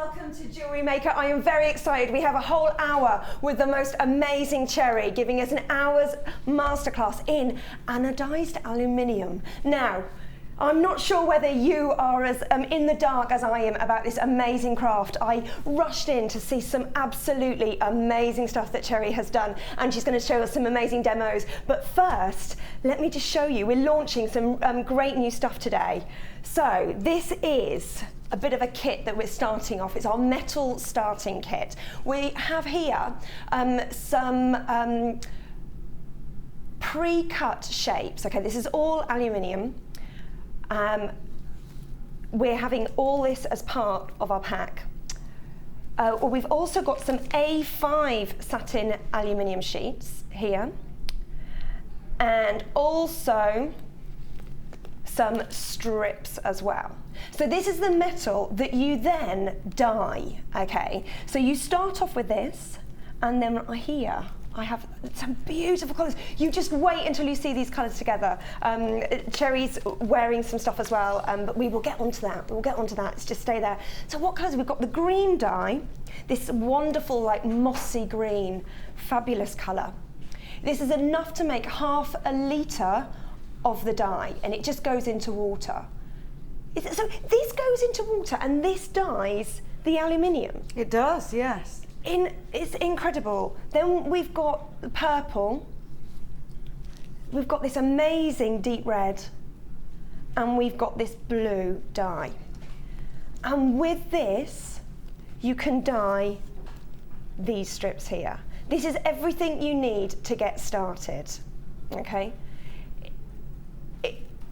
Welcome to Jewellery Maker. I am very excited. We have a whole hour with the most amazing Cherry giving us an hour's masterclass in anodized aluminium. Now, I'm not sure whether you are as in the dark as I am about this amazing craft. I rushed in to see some absolutely amazing stuff that Cherry has done, and she's going to show us some amazing demos. But first, let me just show you, we're launching some great new stuff today. So this is a bit of a kit that we're starting off. It's our metal starting kit. We have here some pre-cut shapes. Okay, this is all aluminium. We're having all this as part of our pack. We've also got some A5 satin aluminium sheets here, and also some strips as well. So this is the metal that you then dye, okay? So you start off with this, and then here I have some beautiful colours. You just wait until you see these colours together. Cherry's wearing some stuff as well, but we will get onto that. We'll get onto that. Let's just stay there. So what colours? We've got the green dye, this wonderful like mossy green, fabulous colour. This is enough to make half a litre of the dye, and it just goes into water. So this goes into water, and this dyes the aluminium. It does, yes. It's incredible. Then we've got the purple. We've got this amazing deep red, and we've got this blue dye. And with this, you can dye these strips here. This is everything you need to get started, okay?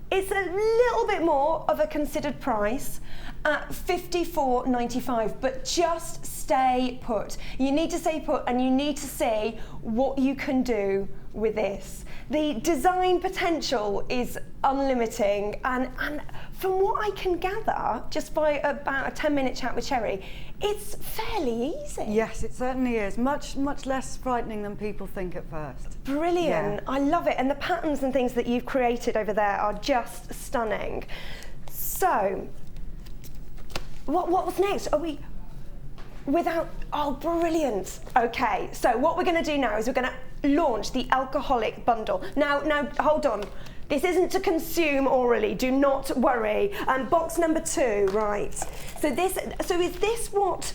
It's a little bit more of a considered price at $54.95, but just stay put. You need to stay put, and you need to see what you can do with this. The design potential is unlimiting, and from what I can gather, just by about a 10-minute chat with Cherry, it's fairly easy. Yes, it certainly is. Much less frightening than people think at first. Brilliant. Yeah. I love it. And the patterns and things that you've created over there are just stunning. So, what's next? Are we without? Oh, brilliant. Okay. So what we're going to do now is we're going to launch the alcoholic bundle. Now, hold on. This isn't to consume orally, do not worry. Box number 2, right. So is this what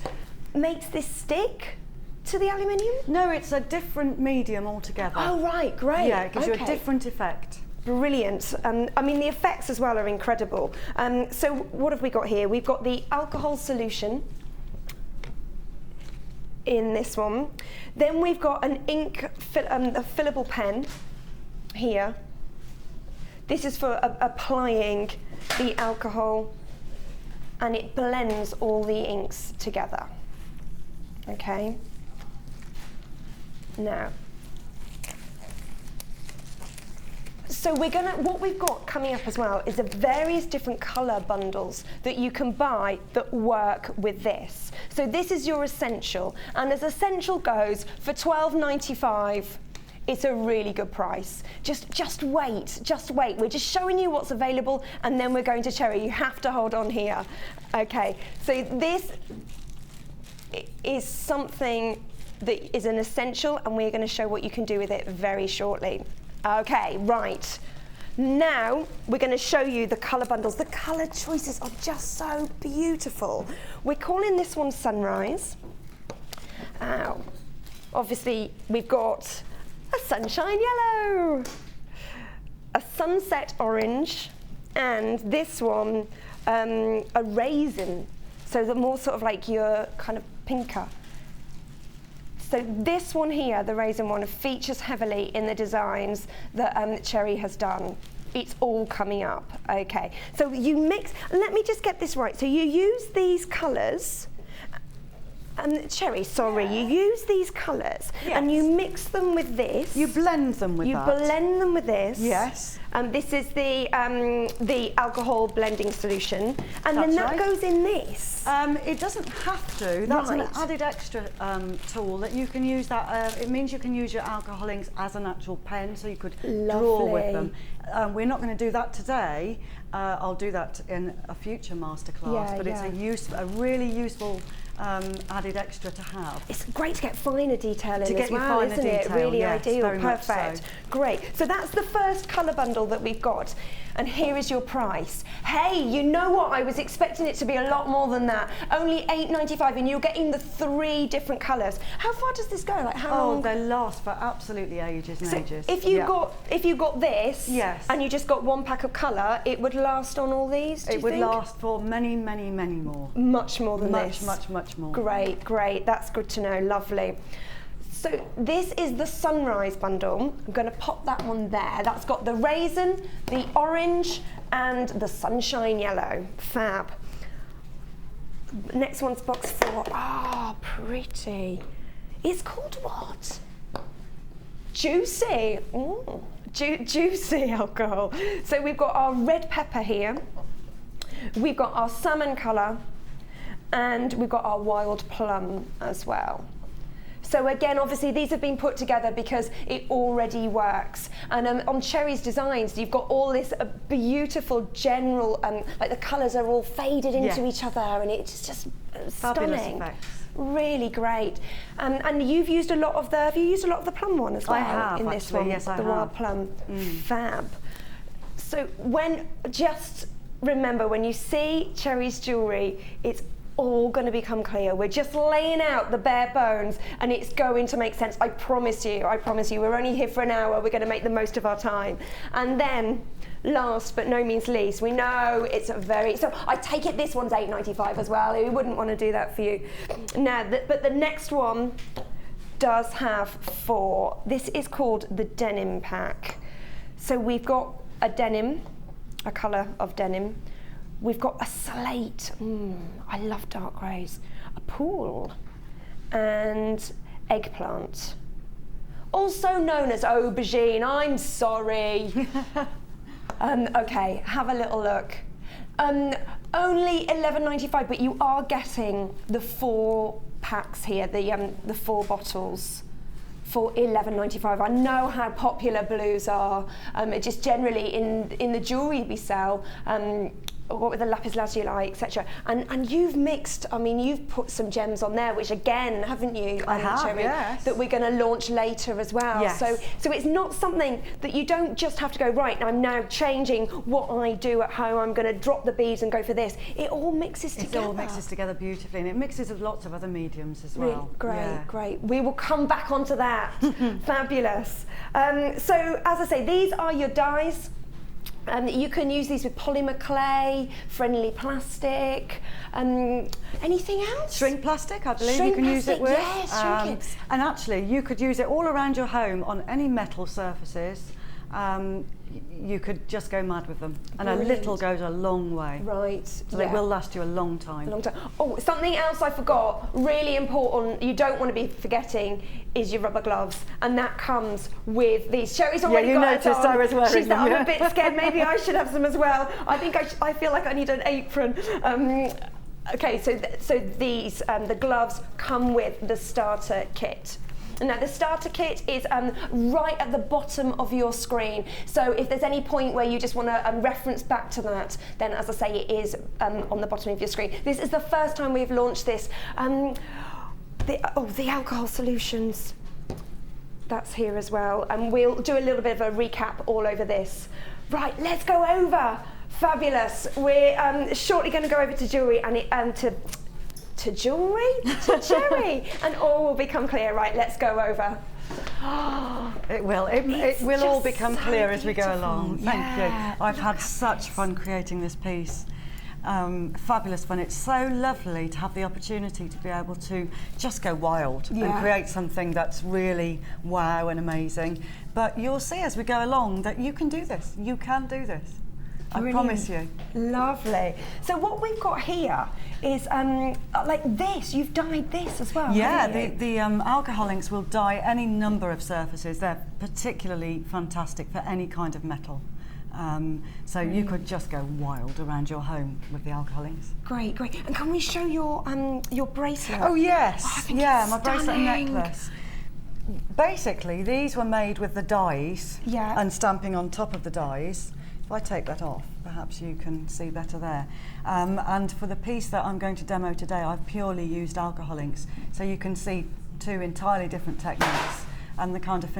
makes this stick to the aluminium? No, it's a different medium altogether. Oh, right, great. Yeah, it gives you a different effect. Brilliant. I mean, the effects as well are incredible. So what have we got here? We've got the alcohol solution in this one. Then we've got an ink, a fillable pen here. This is for applying the alcohol, and it blends all the inks together. Okay. Now, so what we've got coming up as well is various different colour bundles that you can buy that work with this. So this is your essential, and as essential goes, for $12.95. It's a really good price. Just wait. We're just showing you what's available, and then we're going to Cherry. You have to hold on here. Okay, so this is something that is an essential, and we're going to show what you can do with it very shortly. Okay, right. Now we're going to show you the colour bundles. The colour choices are just so beautiful. We're calling this one Sunrise. Obviously, we've got a sunshine yellow, a sunset orange, and this one, a raisin. So the more sort of like your kind of pinker. So this one here, the raisin one, features heavily in the designs that Cherry has done. It's all coming up, okay. So you mix, let me just get this right. So you use these colours, Cherry, sorry, you use these colours and you mix them with this. You blend them with that. You blend them with this. Yes. This is the alcohol blending solution, and then that goes in this. It doesn't have to. That's an added extra tool that you can use. That it means you can use your alcohol inks as an actual pen, so you could draw with them. We're not going to do that today. I'll do that in a future masterclass. But it's a really useful added extra to have. It's great to get finer detail in as well, isn't it? Really ideal, perfect. So. Great. So that's the first colour bundle that we've got. And here is your price. Hey, you know what? I was expecting it to be a lot more than that. Only $8.95, and you're getting the 3 different colours. How far does this go? Like how long? Oh, they last for absolutely ages and ages. If you got this, and you just got 1 pack of colour, it would last on all these. It would last for many, many, many more. Much more than this. Much more. Great, great. That's good to know. Lovely. So this is the Sunrise bundle. I'm going to pop that one there. That's got the raisin, the orange, and the sunshine yellow. Fab. Next one's box 4. Ah, pretty. It's called what? Juicy. Ooh, juicy alcohol. So we've got our red pepper here. We've got our salmon colour, and we've got our wild plum as well. So again, obviously these have been put together because it already works. And on Cherry's designs, you've got all this beautiful general, like the colours are all faded into each other, and it's just stunning. Effects. Really great. And you've used a lot of have you used a lot of the plum one as well? I have, in this one, yes, I have. The wild plum. Fab. So just remember, when you see Cherry's jewellery, it's all going to become clear. We're just laying out the bare bones, and it's going to make sense. I promise you, we're only here for an hour. We're going to make the most of our time. And then, last but no means least, we know it's so I take it this one's $8.95 as well. We wouldn't want to do that for you. Now, but the next one does have 4. This is called the denim pack. So we've got a denim, a colour of denim. We've got a slate, I love dark greys, a pool, and eggplant. Also known as aubergine, I'm sorry. Okay, have a little look. Only $11.95, but you are getting the 4 packs here, the 4 bottles for $11.95. I know how popular blues are. Just generally in the jewellery we sell, what with the lapis lazuli, etc. And you've mixed, you've put some gems on there, which again, haven't you, I have, Cherry, yes. that we're going to launch later as well. Yes. So it's not something that you don't just have to go, right, I'm now changing what I do at home, I'm going to drop the beads and go for this. It all mixes together. It all mixes together beautifully, and it mixes with lots of other mediums as well. Great. We will come back onto that. Fabulous. So as I say, these are your dies. You can use these with polymer clay, friendly plastic, anything else? Shrink plastic, I believe you can use it with. Yes, shrink it. And actually, you could use it all around your home on any metal surfaces. You could just go mad with them. And a little goes a long way. Right. So they will last you a long time. Oh, something else I forgot, really important, you don't want to be forgetting, is your rubber gloves. And that comes with these. Cherry's already got it on. I was wearing She's them. I'm a bit scared, maybe I should have some as well. I think I feel like I need an apron. Okay, so these, the gloves come with the starter kit. Now the starter kit is right at the bottom of your screen, so if there's any point where you just want to reference back to that, then as I say, it is on the bottom of your screen. This is the first time we've launched this. The alcohol solutions, that's here as well, and we'll do a little bit of a recap all over this. Right, let's go over. Fabulous. We're shortly going to go over to jewellery and to jewellery, to Cherry, and all will become clear. Right, let's go over. It will all become clear as we go along. Thank you. I've had such fun creating this piece. Fabulous fun. It's so lovely to have the opportunity to be able to just go wild and create something that's really wow and amazing. But you'll see as we go along that you can do this. You can do this. I promise you. Lovely. So what we've got here is like this. You've dyed this as well. Yeah, the alcohol inks will dye any number of surfaces. They're particularly fantastic for any kind of metal. So you could just go wild around your home with the alcohol inks. Great, great. And can we show your bracelet? Oh yes, I think yeah, it's my bracelet and stunning. necklace. Basically, these were made with the dies and stamping on top of the dies. If I take that off, perhaps you can see better there. And for the piece that I'm going to demo today, I've purely used alcohol inks, so you can see two entirely different techniques and the kind of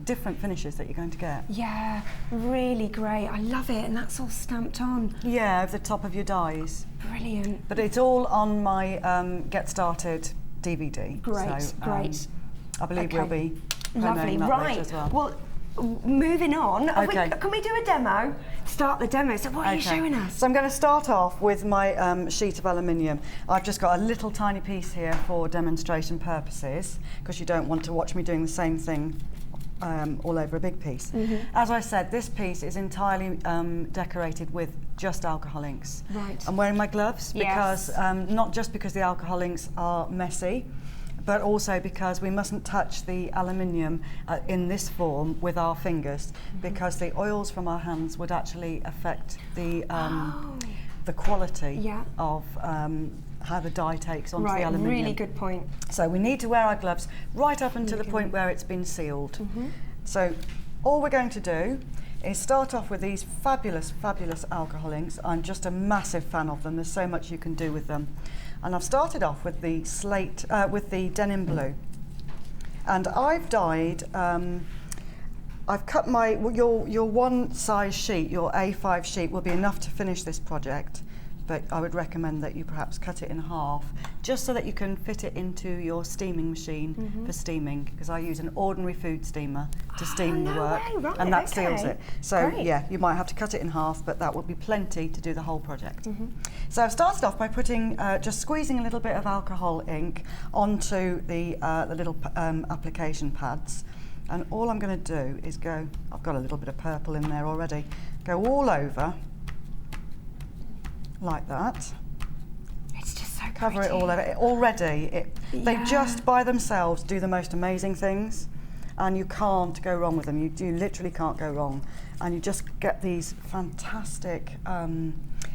different finishes that you're going to get. Yeah, really great. I love it, and that's all stamped on. Yeah, over the top of your dies. Brilliant. But it's all on my Get Started DVD. Great, so, great. I believe we'll be lovely. promoting that Right. later as well. Well, moving on. Okay. Can we do a demo? Start the demo. So what are you showing us? So I'm going to start off with my sheet of aluminium. I've just got a little tiny piece here for demonstration purposes, because you don't want to watch me doing the same thing all over a big piece. As I said, this piece is entirely decorated with just alcohol inks. Right. I'm wearing my gloves because not just because the alcohol inks are messy, but also because we mustn't touch the aluminium in this form with our fingers, because the oils from our hands would actually affect the quality of how the dye takes onto the aluminium. Really good point. So we need to wear our gloves right up until the point where it's been sealed. So all we're going to do is start off with these fabulous, fabulous alcohol inks. I'm just a massive fan of them. There's so much you can do with them. And I've started off with the slate, with the denim blue. And I've dyed, I've cut your one size sheet, your A5 sheet will be enough to finish this project. But I would recommend that you perhaps cut it in half, just so that you can fit it into your steaming machine for steaming, because I use an ordinary food steamer to steam the work, and that seals it. So yeah, you might have to cut it in half, but that will be plenty to do the whole project. So I've started off by putting, just squeezing a little bit of alcohol ink onto the little application pads. And all I'm going to do is go, I've got a little bit of purple in there already, go all over, like that. It's just so Cover pretty. it all over. Already, they just by themselves do the most amazing things, and you can't go wrong with them. You literally can't go wrong, and you just get these fantastic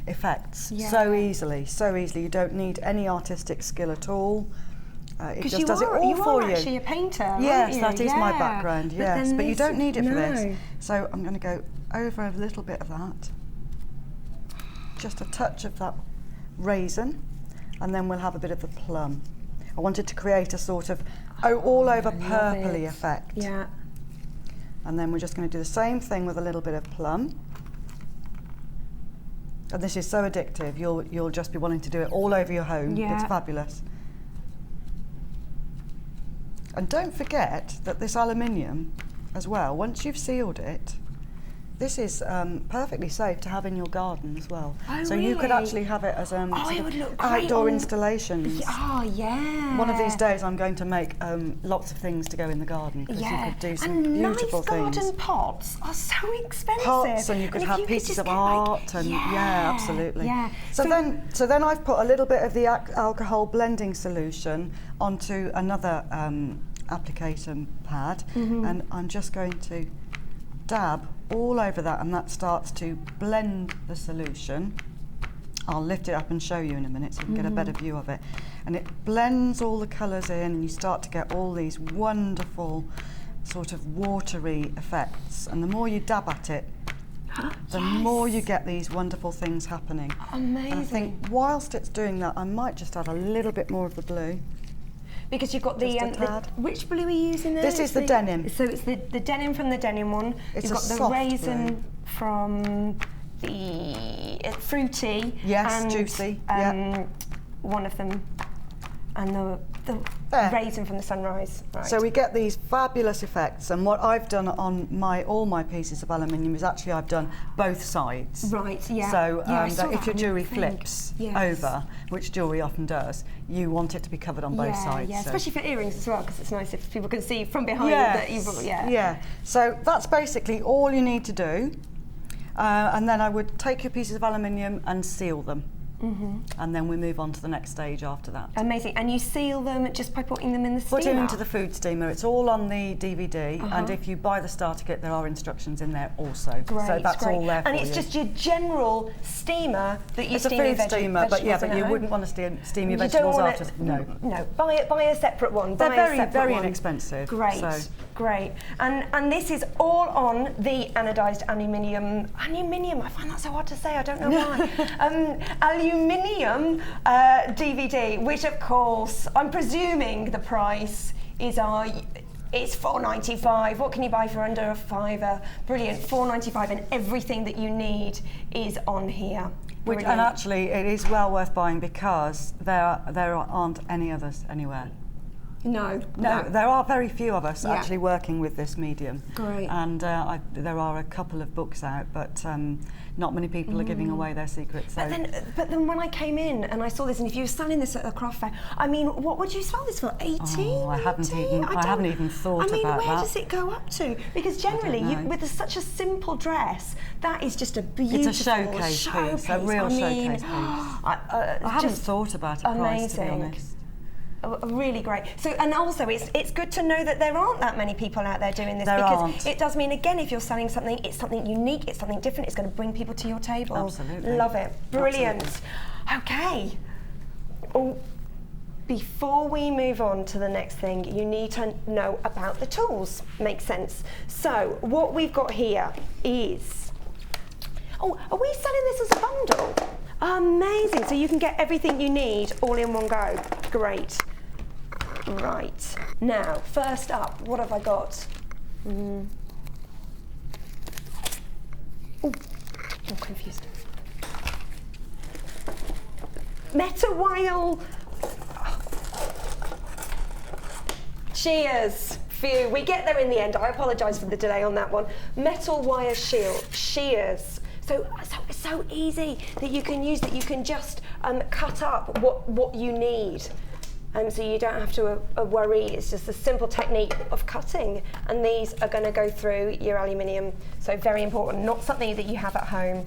effects so easily, so easily. You don't need any artistic skill at all. It just does it all for you. You are actually a painter, yes, aren't that you? is my background, yes, but you don't need it for this. No. So I'm going to go over a little bit of that. Just a touch of that raisin, and then we'll have a bit of the plum. I wanted to create a sort of all over purpley effect. Yeah. And then we're just going to do the same thing with a little bit of plum. And this is so addictive, you'll just be wanting to do it all over your home. It's fabulous. And don't forget that this aluminium as well, once you've sealed it, this is perfectly safe to have in your garden as well. Oh, so really? you could actually have it as it would look great outdoor on installations. Oh yeah. One of these days I'm going to make lots of things to go in the garden, because you could do some beautiful things. And nice garden pots are so expensive. Pots, and you could have pieces of art, and yeah, absolutely. Yeah. So then I've put a little bit of the alcohol blending solution onto another application pad, and I'm just going to dab all over that, and that starts to blend the solution. I'll lift it up and show you in a minute so you can get a better view of it. And it blends all the colours in, and you start to get all these wonderful sort of watery effects. And the more you dab at it, the more you get these wonderful things happening. Amazing. And I think whilst it's doing that, I might just add a little bit more of the blue. Because you've got the which blue are you using there? This is the denim. So it's the denim from the denim one. It's you've got the raisin from the fruity. Yes, and, juicy. One of them, and the raisin from the sunrise. Right. So we get these fabulous effects, and what I've done on all my pieces of aluminium is actually I've done both sides. Right. Yeah. So that if your jewellery flips over, which jewellery often does, you want it to be covered on both sides. Yeah, so. especially for earrings as well, because it's nice if people can see from behind that you've. Yeah. So that's basically all you need to do. And then I would take your pieces of aluminium and seal them. And then we move on to the next stage after that. Amazing. And you seal them just by putting them in the steamer? Put it into the food steamer. It's all on the DVD, and if you buy the starter kit, there are instructions in there also. Great, so that's all there for you. And it's just your general steamer that you steam your It's a food steamer, but you wouldn't want to steam your vegetables after. No, buy a separate one. They're very inexpensive. Great, great. And this is all on the anodised aluminium. I find that so hard to say. I don't know why. Aluminium DVD, which of course I'm presuming the price is it's $4.95. What can you buy for under a £5? Brilliant, $4.95, and everything that you need is on here. And actually, it is well worth buying because there aren't any others anywhere. No, there are very few of us actually working with this medium. Great. And there are a couple of books out, but not many people are giving away their secrets. So. But then when I came in and I saw this, and if you were selling this at a craft fair, I mean, what would you sell this for? 18? Oh, I haven't even thought about that. I mean, where does it go up to? Because generally, with such a simple dress, that is just a beautiful It's a showcase piece, a real showcase piece. I haven't thought about a price, to be honest. Really great. So, and also it's good to know that there aren't that many people out there doing this, because it does mean, again, if you're selling something, it's something unique, it's something different, it's going to bring people to your table. Absolutely. Love it. Brilliant. Absolutely. Okay. Before we move on to the next thing, you need to know about the tools. Makes sense. So what we've got here is, are we selling this as a bundle? Amazing, so you can get everything you need all in one go. Great. Right, now, first up, what have I got? I'm confused. Metal wire. Shears. Phew, we get there in the end. I apologise for the delay on that one. Metal wire shears. So it's so easy that you can use that. You can just cut up what you need. So you don't have to worry. It's just a simple technique of cutting, and these are going to go through your aluminium. So very important, not something that you have at home.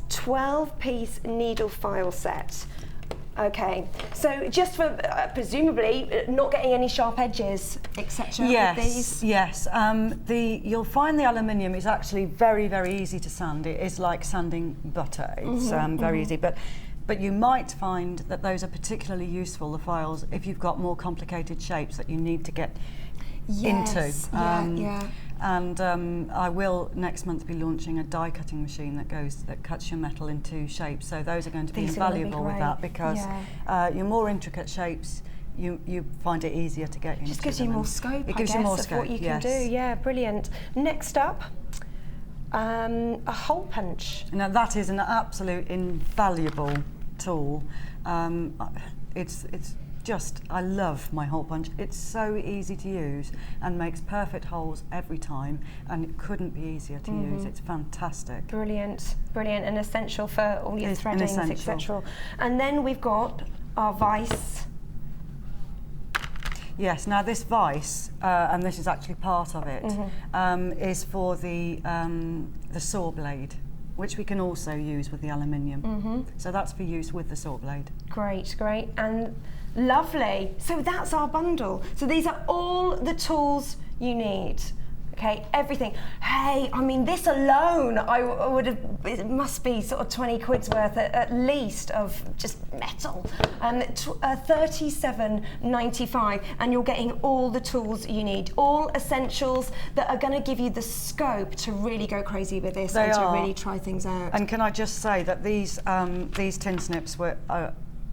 12-piece needle file set. Okay, so just for presumably not getting any sharp edges, etc. Yes, yes. You'll find the aluminium is actually very, very easy to sand. It is like sanding butter. It's very easy, but you might find that those are particularly useful, the files, if you've got more complicated shapes that you need to get into. And I will next month be launching a die cutting machine that cuts your metal into shapes. So those are going to be invaluable with that, because your more intricate shapes, you find it easier to get into. Just gives you more scope. It gives you more scope. Of what you can do. Yeah, brilliant. Next up, a hole punch. Now that is an absolute invaluable tool. It's I love my hole punch. It's so easy to use and makes perfect holes every time, and it couldn't be easier to use. It's fantastic. Brilliant, brilliant, and essential for all your threadings, etc. And then we've got our vise. Yes, now this vise, and this is actually part of it, is for the saw blade, which we can also use with the aluminium. So that's for use with the saw blade. Great, great. And lovely. So that's our bundle. So these are all the tools you need. Okay, everything. Hey, I mean, this alone, I would have, it must be sort of 20 quid's worth at least of just metal. $37.95, and you're getting all the tools you need, all essentials that are going to give you the scope to really go crazy with this and to really try things out. And can I just say that these tin snips were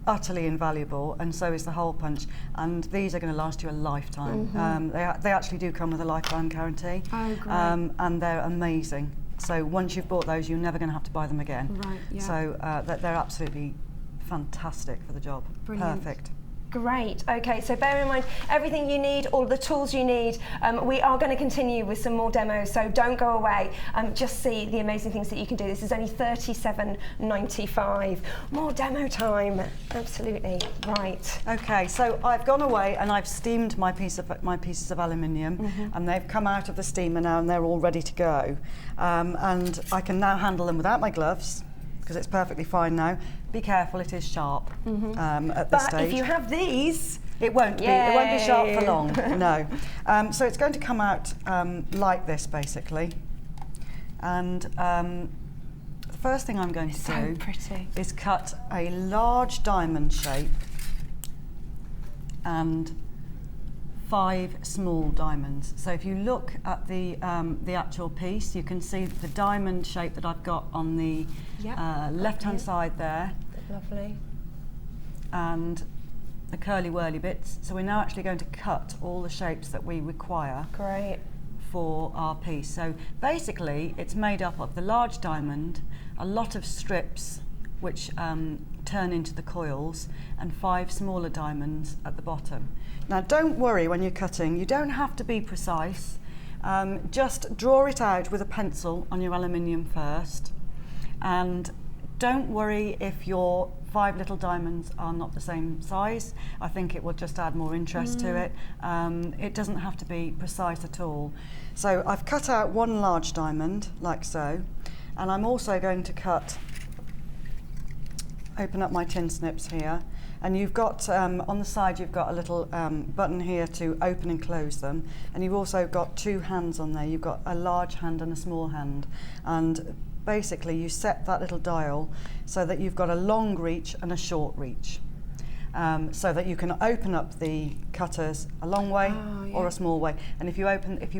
utterly invaluable, and so is the hole punch, and these are going to last you a lifetime. They actually do come with a lifetime guarantee. Oh, great. And they're amazing. So once you've bought those, you're never going to have to buy them again. Right, yeah. So they're absolutely fantastic for the job. Brilliant. Perfect. Great. Okay, so bear in mind everything you need, all the tools you need. We are going to continue with some more demos, so don't go away. Just see the amazing things that you can do. This is only $37.95. More demo time. Absolutely. Right. Okay, so I've gone away and I've steamed my pieces of aluminium, and they've come out of the steamer now and they're all ready to go. And I can now handle them without my gloves, because it's perfectly fine now. Be careful, it is sharp at this stage. But if you have these, it won't be sharp for long, no. So it's going to come out like this, basically. And the first thing I'm going to do is cut a large diamond shape and 5 small diamonds. So if you look at the actual piece, you can see the diamond shape that I've got on the left-hand side there. Lovely. And the curly-whirly bits. So we're now actually going to cut all the shapes that we require. Great. For our piece. So basically, it's made up of the large diamond, a lot of strips which turn into the coils, and 5 smaller diamonds at the bottom. Now don't worry when you're cutting, you don't have to be precise. Just draw it out with a pencil on your aluminium first, and don't worry if your 5 little diamonds are not the same size. I think it will just add more interest to it. It doesn't have to be precise at all. So I've cut out 1 large diamond, like so, and I'm also going to open up my tin snips here, and you've got, on the side you've got a little button here to open and close them, and you've also got 2 hands on there. You've got a large hand and a small hand, and basically you set that little dial so that you've got a long reach and a short reach, so that you can open up the cutters a long way or a small way. And if you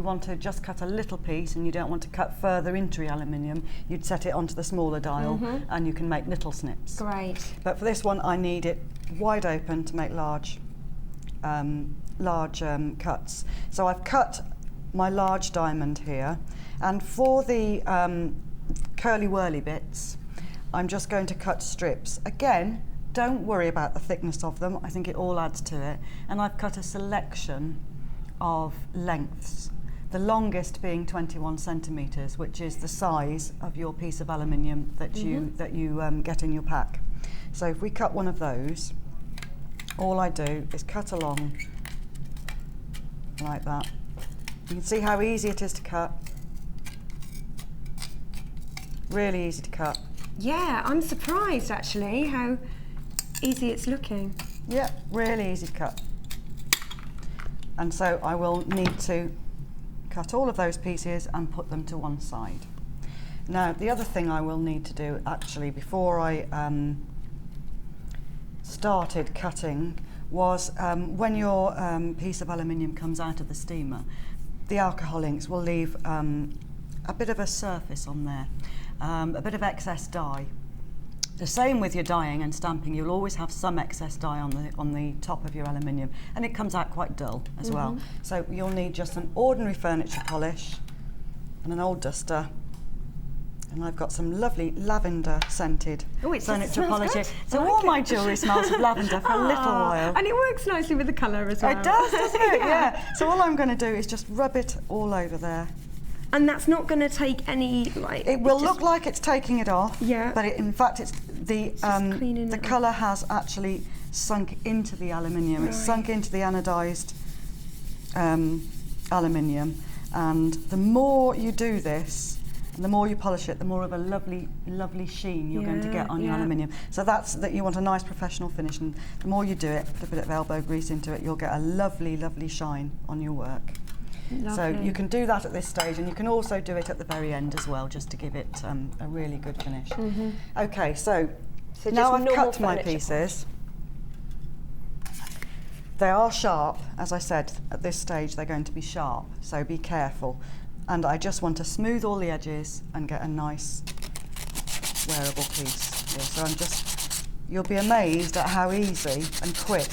want to just cut a little piece and you don't want to cut further into the aluminium, you'd set it onto the smaller dial and you can make little snips. Great. But for this one I need it wide open to make large cuts. So I've cut my large diamond here, and for the curly-whirly bits, I'm just going to cut strips. Again, don't worry about the thickness of them, I think it all adds to it. And I've cut a selection of lengths, the longest being 21 centimetres, which is the size of your piece of aluminium that you get in your pack. So if we cut one of those, all I do is cut along like that. You can see how easy it is to cut. Really easy to cut. Yeah, I'm surprised actually how easy it's looking. Yeah, really easy to cut. And so I will need to cut all of those pieces and put them to one side. Now, the other thing I will need to do actually before I started cutting was when your piece of aluminium comes out of the steamer, the alcohol inks will leave a bit of a surface on there, a bit of excess dye. The same with your dyeing and stamping, you'll always have some excess dye on the top of your aluminium, and it comes out quite dull as well. So you'll need just an ordinary furniture polish and an old duster. And I've got some lovely lavender scented furniture polish. So all my jewellery smells of lavender for a little while. And it works nicely with the colour as well. It does, doesn't it? Yeah. So all I'm going to do is just rub it all over there. And that's not going to take any, like... It will look like it's taking it off. Yeah. But in fact, it's the colour has actually sunk into the aluminium. Right. It's sunk into the anodised aluminium. And the more you do this, and the more you polish it, the more of a lovely, lovely sheen you're going to get on your aluminium. So that's that you want a nice professional finish, and the more you do it, put a bit of elbow grease into it, you'll get a lovely, lovely shine on your work. Lovely. So you can do that at this stage, and you can also do it at the very end as well, just to give it a really good finish. Okay, so now I've cut my pieces. They are sharp, as I said, at this stage they're going to be sharp, so be careful. And I just want to smooth all the edges and get a nice wearable piece here. So you'll be amazed at how easy and quick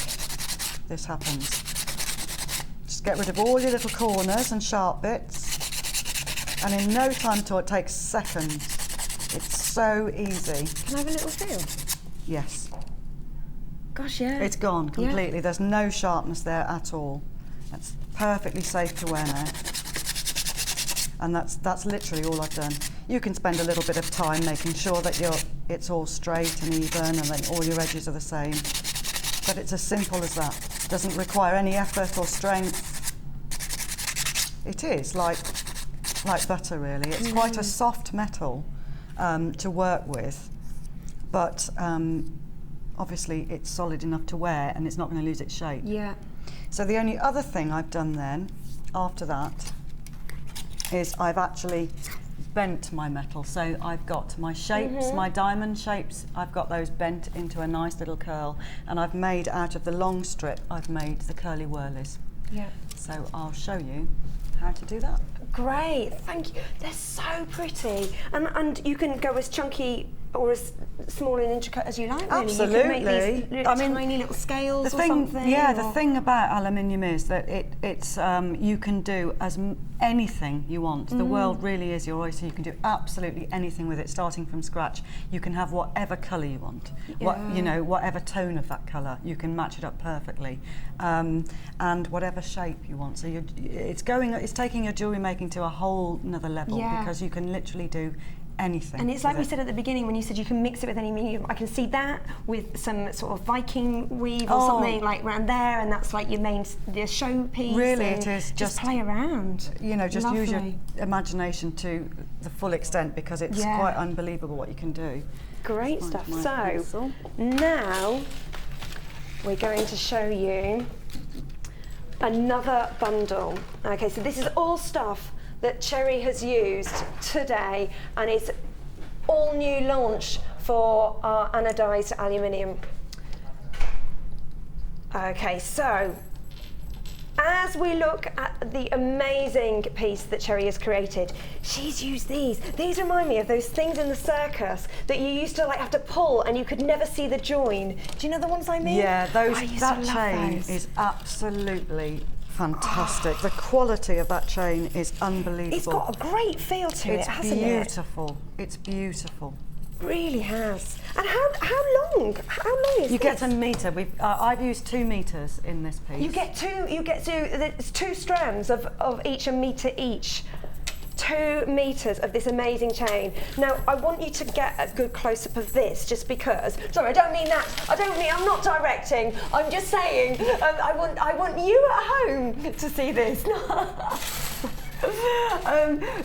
this happens. Just get rid of all your little corners and sharp bits, and in no time at all, it takes seconds. It's so easy. Can I have a little feel? Yes. Gosh, yeah. It's gone completely. Yeah. There's no sharpness there at all. It's perfectly safe to wear now. And that's literally all I've done. You can spend a little bit of time making sure that it's all straight and even and then all your edges are the same. But it's as simple as that. It doesn't require any effort or strength. It is like butter, really. It's quite a soft metal to work with, but obviously it's solid enough to wear and it's not going to lose its shape. Yeah. So the only other thing I've done then, after that, is I've actually bent my metal. So I've got my shapes, my diamond shapes, I've got those bent into a nice little curl, and I've made, out of the long strip, I've made the curly whirlies. Yeah. So I'll show you how to do that. Great, thank you. They're so pretty. And you can go as chunky or as small and intricate as you like, really. Absolutely. You can make these tiny little scales or something. Yeah, the thing about aluminium is that it's you can do anything you want. The world really is your oyster. You can do absolutely anything with it, starting from scratch. You can have whatever colour you want, whatever tone of that colour. You can match it up perfectly, and whatever shape you want. So it's taking your jewellery making to a whole another level, because you can literally do anything. And it's like we said at the beginning when you said you can mix it with any medium. I can see that with some sort of Viking weave or something like around there, and that's like your showpiece. Really, it is just play around. Just use your imagination to the full extent, because it's quite unbelievable what you can do. Great stuff. So now we're going to show you another bundle. Okay, so this is all stuff that Cherry has used today, and it's all new launch for our anodized aluminium. Okay, so as we look at the amazing piece that Cherry has created, she's used these. These remind me of those things in the circus that you used to have to pull and you could never see the join. Do you know the ones I mean? Yeah, that chain is absolutely fantastic. The quality of that chain is unbelievable. It's got a great feel to it, hasn't it? It's beautiful. It's beautiful. Really has. And how long? How long is You get a metre. I've used 2 metres in this piece. You get it's 2 strands of each, a metre each. 2 meters of this amazing chain. Now, I want you to get a good close-up of this, just because. Sorry, I don't mean that. I'm not directing. I'm just saying. I want you at home to see this.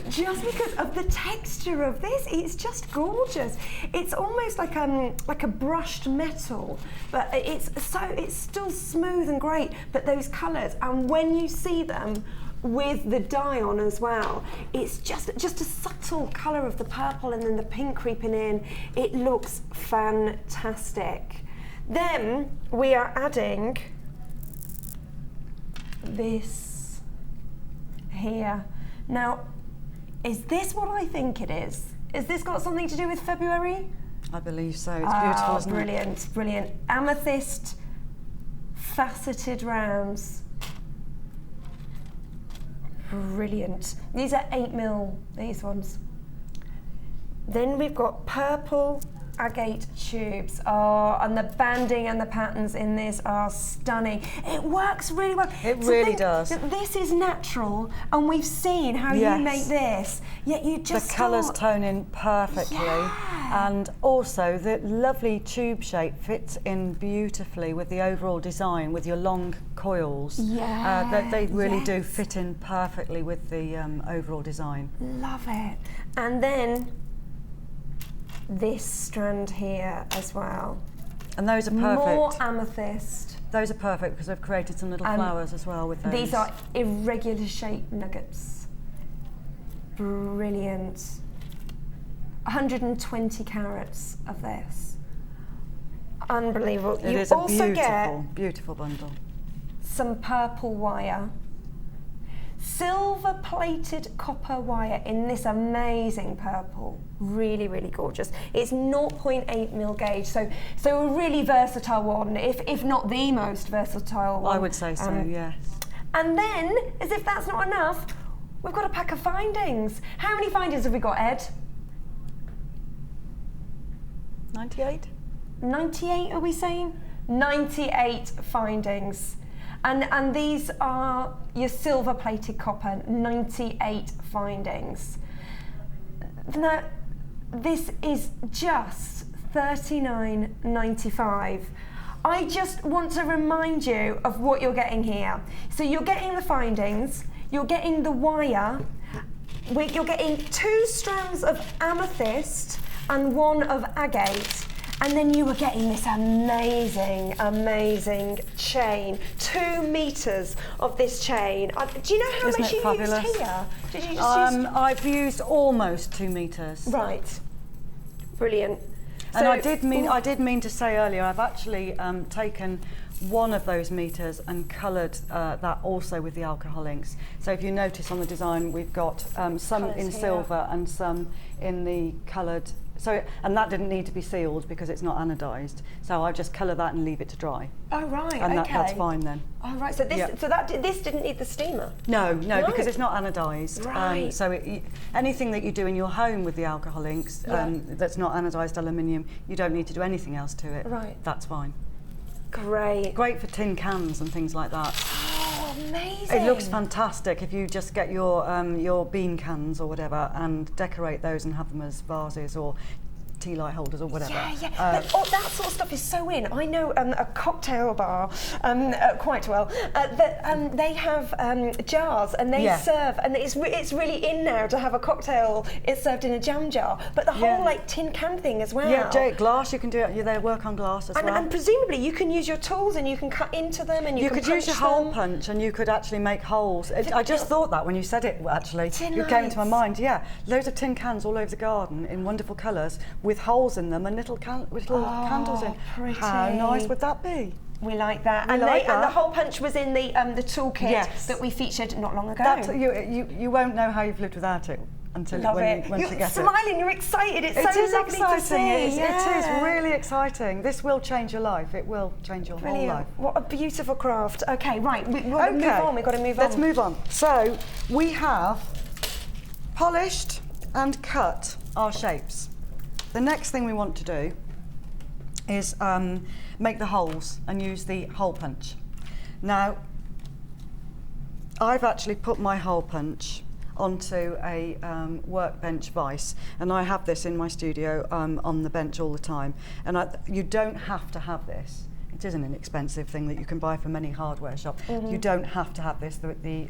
Just because of the texture of this, it's just gorgeous. It's almost like a brushed metal, but it's still smooth and great. But those colours, and when you see them with the dye on as well, it's just a subtle colour of the purple and then the pink creeping in. It looks fantastic. Then we are adding this here. Now, is this what I think it is? Has this got something to do with February? I believe so. It's beautiful, isn't it? Brilliant, brilliant. Amethyst faceted rounds. Brilliant. These are 8mm, these ones. Then we've got purple agate tubes. Oh, and the banding and the patterns in this are stunning. It works really well. It really does. This is natural, and we've seen how you make this, yet you just the colours tone in perfectly, and also the lovely tube shape fits in beautifully with the overall design, with your long coils. They really do fit in perfectly with the overall design. Love it. And then this strand here as well. And those are perfect. More amethyst. Those are perfect because I've created some little flowers as well with those. These are irregular shaped nuggets. Brilliant. 120 carats of this. Unbelievable. It is a beautiful, beautiful bundle. Some purple wire. Silver plated copper wire in this amazing purple. Really, really gorgeous. It's 0.8mm gauge, so a really versatile one, if not the most versatile one. I would say so, yes. And then, as if that's not enough, we've got a pack of findings. How many findings have we got, Ed? 98? 98, are we saying? 98 findings. And these are your silver plated copper, 98 findings. Now, this is just $39.95. I just want to remind you of what you're getting here. So you're getting the findings, you're getting the wire, you're getting 2 strands of amethyst and 1 of agate, and then you were getting this amazing, amazing chain. 2 meters of this chain. Do you know how much you used here? Did you just use? I've used almost 2 meters. Right. Brilliant. And so, I did mean to say earlier, I've actually taken 1 of those meters and coloured that also with the alcohol inks. So if you notice on the design, we've got some in silver and some in the coloured. So, and that didn't need to be sealed because it's not anodised. So I just colour that and leave it to dry. Oh right, and okay. That's fine then. Oh right, so this, this didn't need the steamer. No, because it's not anodised. Right. Anything that you do in your home with the alcohol inks that's not anodised aluminium, you don't need to do anything else to it. Right. That's fine. Great. Great for tin cans and things like that. Oh, amazing. It looks fantastic if you just get your bean cans or whatever and decorate those and have them as vases or tea light holders or whatever. Yeah. But that sort of stuff is so in. I know a cocktail bar quite well that they have jars and they serve, and it's really in now to have a cocktail. It's served in a jam jar, but the whole like tin can thing as well. Yeah, glass. You can do it. They work on glass as well. And presumably you can use your tools and you can cut into them and you can could use your hole punch and you could actually make holes. I just thought that when you said it. Actually, it came to my mind. Yeah, loads of tin cans all over the garden in wonderful colours with holes in them and little candles in. Pretty. How nice would that be? We like that. And the hole punch was in the toolkit that we featured not long ago. You won't know how you've lived without it until once you get it. You're smiling, you're excited. It's so lovely to see. It is really exciting. This will change your life. It will change your whole life. What a beautiful craft. Okay, right, we've got to move on. We've got to move on. Let's move on. So we have polished and cut our shapes. The next thing we want to do is make the holes and use the hole punch. Now, I've actually put my hole punch onto a workbench vise, and I have this in my studio on the bench all the time. And you don't have to have this. It is an inexpensive thing that you can buy from any hardware shop. You don't have to have this. The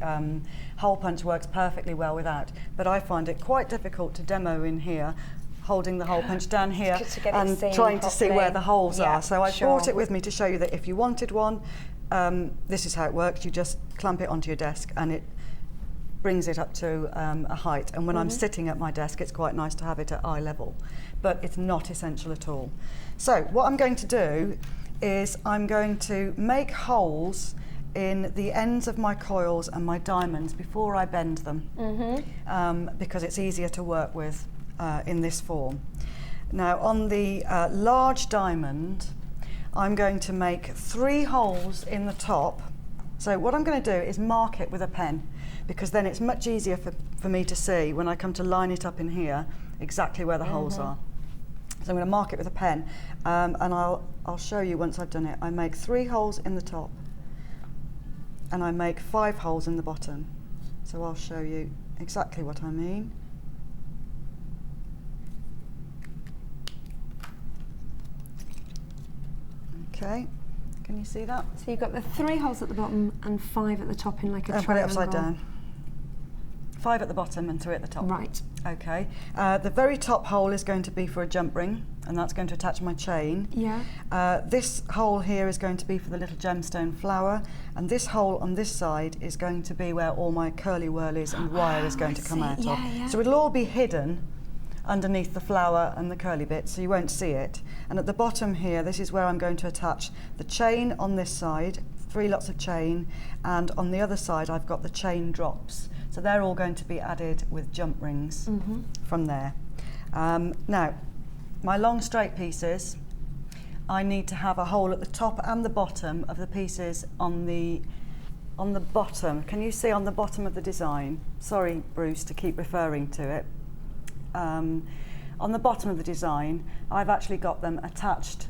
hole punch works perfectly well without, but I find it quite difficult to demo in here, holding the hole punch down here and trying to see where the holes are. So I brought it with me to show you that if you wanted one, this is how it works. You just clamp it onto your desk and it brings it up to a height. And when I'm sitting at my desk, it's quite nice to have it at eye level, but it's not essential at all. So what I'm going to do is I'm going to make holes in the ends of my coils and my diamonds before I bend them, because it's easier to work with in this form. Now on the large diamond, I'm going to make 3 holes in the top. So what I'm going to do is mark it with a pen, because then it's much easier for me to see when I come to line it up in here exactly where the holes are. So I'm going to mark it with a pen, and I'll show you once I've done it. I make 3 holes in the top and I make 5 holes in the bottom. So I'll show you exactly what I mean. Okay, can you see that? So you've got the 3 holes at the bottom and 5 at the top in like a triangle. Put it upside down. 5 at the bottom and 3 at the top. Right. Okay. The very top hole is going to be for a jump ring, and that's going to attach my chain. Yeah. This hole here is going to be for the little gemstone flower, and this hole on this side is going to be where all my curly whirlies and wire is going to come out of. Yeah. So it'll all be hidden underneath the flower and the curly bits, so you won't see it. And at the bottom here, this is where I'm going to attach the chain on this side, 3 lots of chain, and on the other side I've got the chain drops. So they're all going to be added with jump rings from there. Now, my long straight pieces, I need to have a hole at the top and the bottom of the pieces on the bottom. Can you see on the bottom of the design? Sorry, Bruce, to keep referring to it. On the bottom of the design, I've actually got them attached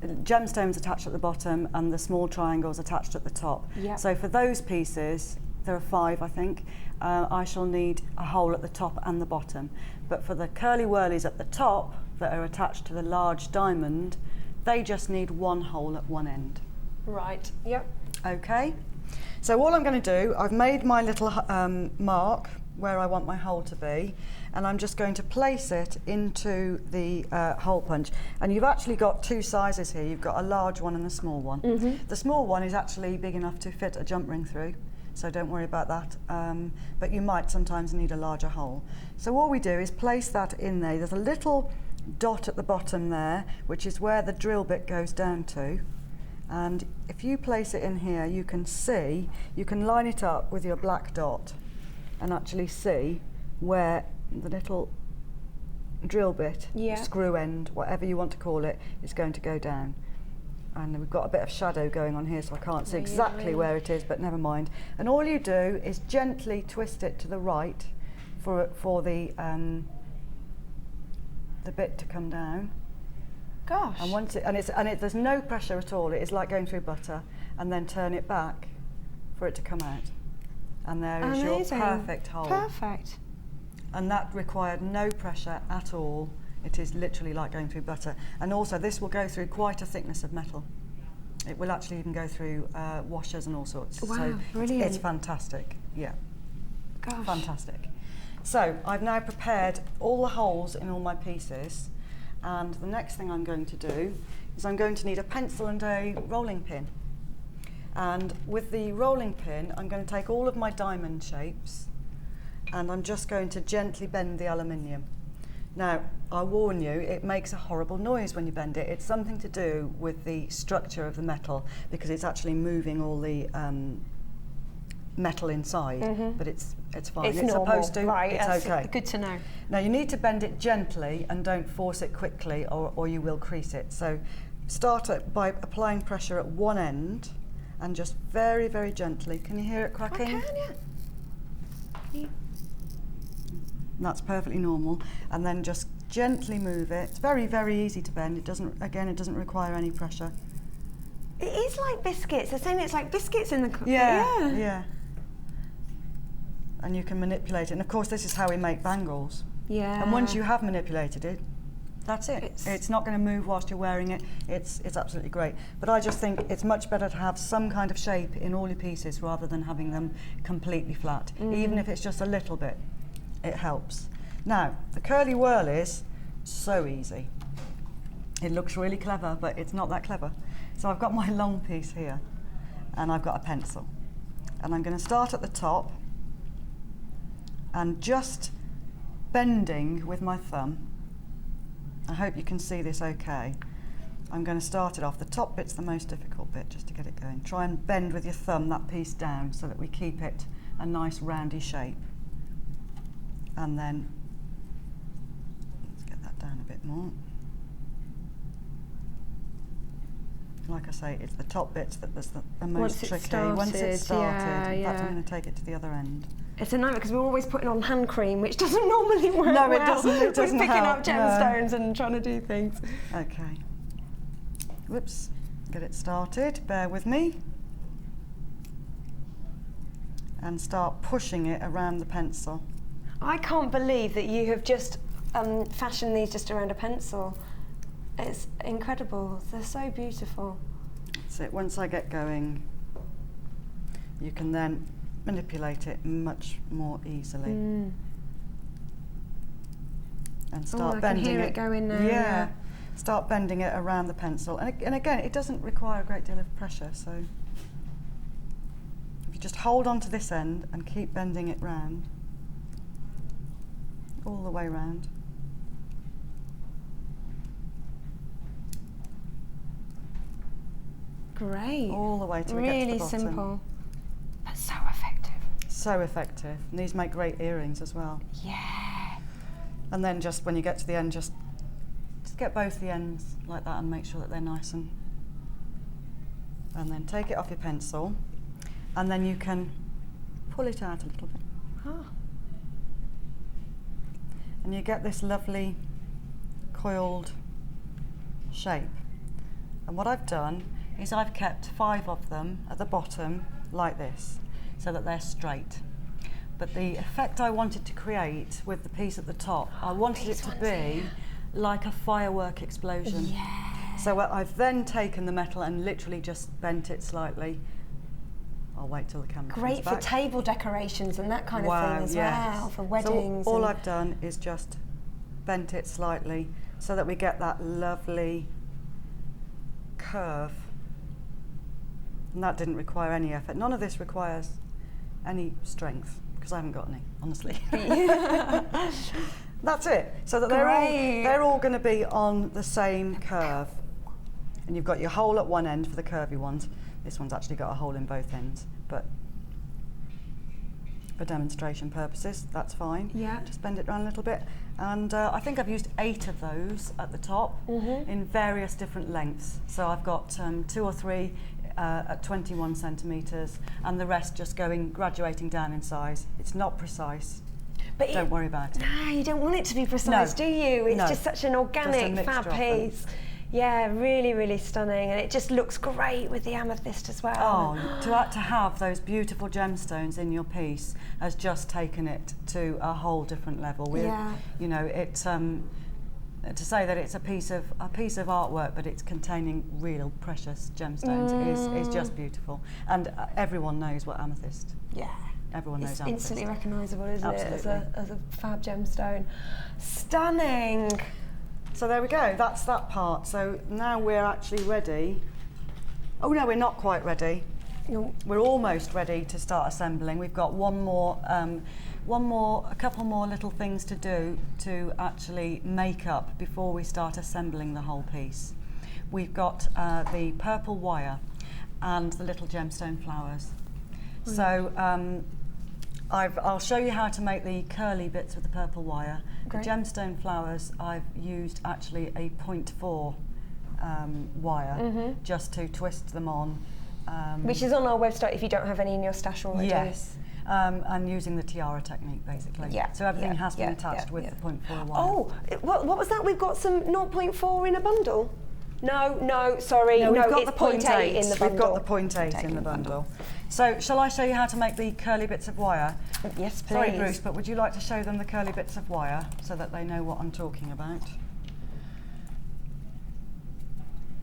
gemstones attached at the bottom and the small triangles attached at the top. Yep. So for those pieces, there are 5 I think, I shall need a hole at the top and the bottom. But for the curly whirlies at the top that are attached to the large diamond, they just need 1 hole at one end. Right, yep. Okay, so all I'm going to do, I've made my little mark where I want my hole to be, and I'm just going to place it into the hole punch. And you've actually got 2 sizes here. You've got a large one and a small one. The small one is actually big enough to fit a jump ring through, so don't worry about that. But you might sometimes need a larger hole. So all we do is place that in there. There's a little dot at the bottom there, which is where the drill bit goes down to. And if you place it in here, you can see, you can line it up with your black dot and actually see where the little drill bit, screw end, whatever you want to call it, is going to go down. And we've got a bit of shadow going on here, so I can't see exactly where it is, but never mind. And all you do is gently twist it to the right for the bit to come down. Gosh. And once there's no pressure at all. It is like going through butter, and then turn it back for it to come out. And there is your perfect hole. Perfect. And that required no pressure at all. It is literally like going through butter. And also this will go through quite a thickness of metal. It will actually even go through washers and all sorts. Wow, so brilliant. It's fantastic, yeah. Gosh. Fantastic. So I've now prepared all the holes in all my pieces, and the next thing I'm going to do is I'm going to need a pencil and a rolling pin. And with the rolling pin, I'm going to take all of my diamond shapes and I'm just going to gently bend the aluminium. Now, I warn you, it makes a horrible noise when you bend it. It's something to do with the structure of the metal, because it's actually moving all the metal inside, but it's fine. It's normal, supposed to, right? It's okay. Good to know. Now you need to bend it gently and don't force it quickly, or you will crease it. So start by applying pressure at one end and just very, very gently. Can you hear it cracking? I can, yeah. That's perfectly normal. And then just gently move it. It's very, very easy to bend. It doesn't require any pressure. It is like biscuits. They're saying it's like biscuits in the Yeah. And you can manipulate it. And of course, this is how we make bangles. Yeah. And once you have manipulated it, that's it. It's not going to move whilst you're wearing it. It's absolutely great. But I just think it's much better to have some kind of shape in all your pieces rather than having them completely flat. Even if it's just a little bit, it helps. Now, the curly whirl is so easy. It looks really clever, but it's not that clever. So I've got my long piece here, and I've got a pencil. And I'm going to start at the top, and just bending with my thumb. I hope you can see this okay. I'm going to start it off. The top bit's the most difficult bit, just to get it going. Try and bend with your thumb that piece down so that we keep it a nice roundy shape. And then, let's get that down a bit more. Like I say, it's the top bits that's the most tricky. Once it's started, in fact, I'm going to take it to the other end. It's a nightmare because we're always putting on hand cream, which doesn't normally work. No, it well. doesn't. It doesn't We're picking help, up gemstones and trying to do things. Okay. Whoops. Get it started. Bear with me. And start pushing it around the pencil. I can't believe that you have just fashioned these just around a pencil. It's incredible. They're so beautiful. That's it. Once I get going, you can then manipulate it much more easily. And start bending I can hear it going now. Yeah. Start bending it around the pencil. And again, it doesn't require a great deal of pressure, so if you just hold on to this end and keep bending it round, all the way round. Great. All the way to get to the bottom. Really simple, but so effective. So effective. And these make great earrings as well. Yeah. And then just when you get to the end, just get both the ends like that and make sure that they're nice, and then take it off your pencil, and then you can pull it out a little bit. Oh. And you get this lovely coiled shape. And what I've done is I've kept 5 of them at the bottom like this, so that they're straight. But the effect I wanted to create with the piece at the top, I wanted it to be like a firework explosion. Yeah. So I've then taken the metal and literally just bent it slightly. I'll wait till the camera comes Great back. for table decorations and that kind of thing as well, for weddings. So all I've done is just bent it slightly so that we get that lovely curve. And that didn't require any effort. None of this requires any strength, because I haven't got any, honestly. That's it. So that they're all going to be on the same curve. And you've got your hole at one end for the curvy ones. This one's actually got a hole in both ends, but for demonstration purposes, that's fine. Yeah. Just bend it around a little bit. And I think I've used 8 of those at the top in various different lengths. So I've got 2 or 3 at 21 centimetres, and the rest just graduating down in size. It's not precise. But don't worry about it. No, you don't want it to be precise, do you? It's just such an organic, fab piece. Yeah, really, really stunning, and it just looks great with the amethyst as well. Oh, to have those beautiful gemstones in your piece has just taken it to a whole different level. You know, it's to say that it's a piece of artwork, but it's containing real precious gemstones is just beautiful, and everyone knows what amethyst. Yeah. Everyone knows amethyst. It's instantly recognisable, isn't Absolutely. it, as a fab gemstone. Stunning. So there we go, that's that part. So now we're actually ready. Oh no, we're not quite ready. No. We're almost ready to start assembling. We've got a couple more little things to do to actually make up before we start assembling the whole piece. We've got the purple wire and the little gemstone flowers. So I'll show you how to make the curly bits with the purple wire. Great. The gemstone flowers, I've used actually a 0.4 wire just to twist them on. Which is on our website if you don't have any in your stash already. Yes, and using the tiara technique basically. Yeah. So everything has been attached with the 0.4 wire. Oh, what was that? We've got some 0.4 in a bundle? No, sorry. No, we've got it's the 0.8 in the bundle. We've got the 0.8 in the bundle. So shall I show you how to make the curly bits of wire? Yes, please. Sorry, Bruce, but would you like to show them the curly bits of wire so that they know what I'm talking about?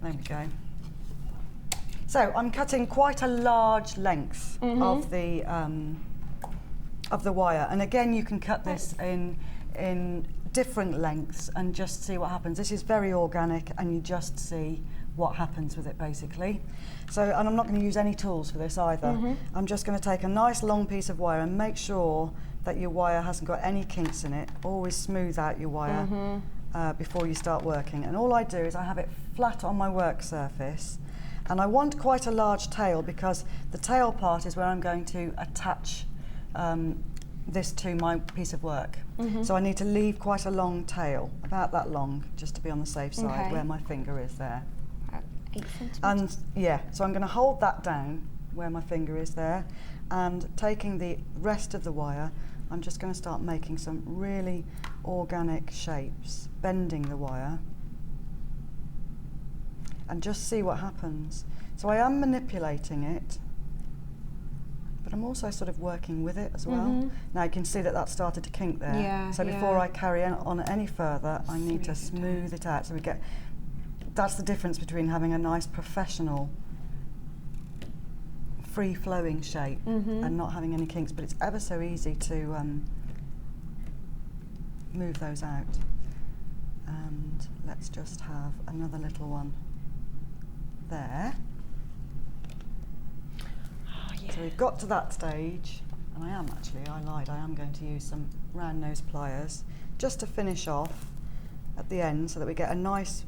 There we go. So I'm cutting quite a large length of the wire, and again you can cut this in different lengths and just see what happens. This is very organic, and you just see what happens with it basically. So, and I'm not going to use any tools for this either. I'm just going to take a nice long piece of wire and make sure that your wire hasn't got any kinks in it. Always smooth out your wire before you start working. And all I do is I have it flat on my work surface, and I want quite a large tail because the tail part is where I'm going to attach this to my piece of work. So I need to leave quite a long tail, about that long, just to be on the safe side where my finger is there. 8 centimetres. And yeah, so I'm going to hold that down where my finger is there, and taking the rest of the wire, I'm just going to start making some really organic shapes, bending the wire, and just see what happens. So I am manipulating it, but I'm also sort of working with it as well. Now you can see that started to kink there. Yeah, so before I carry on any further, I need to smooth it out. So we get, that's the difference between having a nice professional free-flowing shape and not having any kinks, but it's ever so easy to move those out. And let's just have another little one there. So we've got to that stage, and I lied, I am going to use some round nose pliers just to finish off at the end so that we get a nice